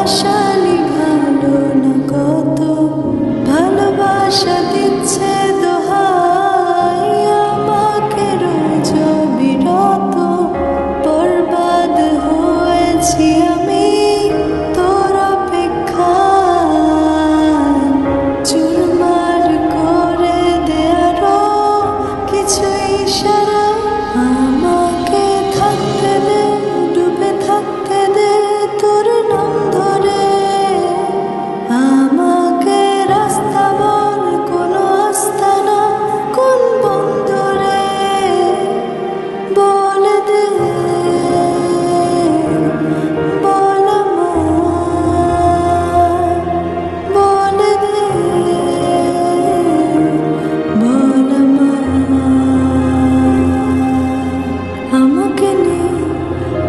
ভালোবাসালি ভালো না কত ভালোবাসা দিচ্ছে দোহাই আমাকে রোজ বিরত বরবাদ হয়েছি আমি তোর অপেক্ষায় চুরমার করে দে আরো কিছু ইশারা আমাকে থাকতে দে ডুবে থাকতে দে তোর নাম ধরে আমাকে রাস্তা বল কোনো আস্তানা কোন বন্দরে বলে দে বল আমায় বলে দে বল আমায় আমাকে নে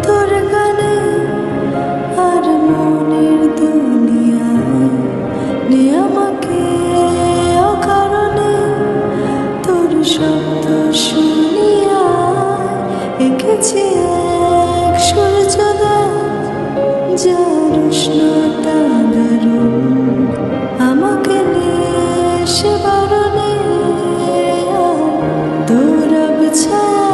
তোর গানে আর মনের দুনিয়ায় নে আমাকে অকারণে তোর শব্দ শুনিয়া এঁকেছি এক সূর্যোদয় যার উষ্ণতা দারুণ আমাকে নিয়ে সে বারণে তোর ছায়া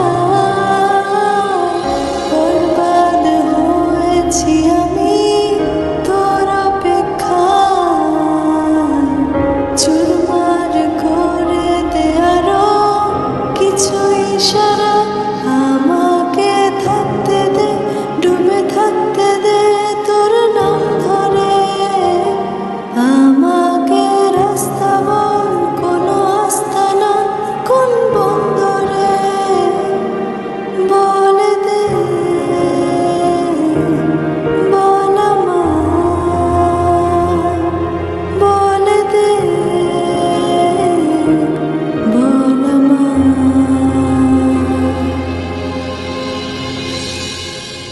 বরবাদ হয়েছি আমি তোর অপেক্ষায় চুরমার করে দে আরো কিছু ইশারা আমাকে থাকতে দে ডুবে থাকতে দে তোর নাম ধরে আমাকে রাস্তা বল কোনো আস্তানা কোন বন্দরে বলে দে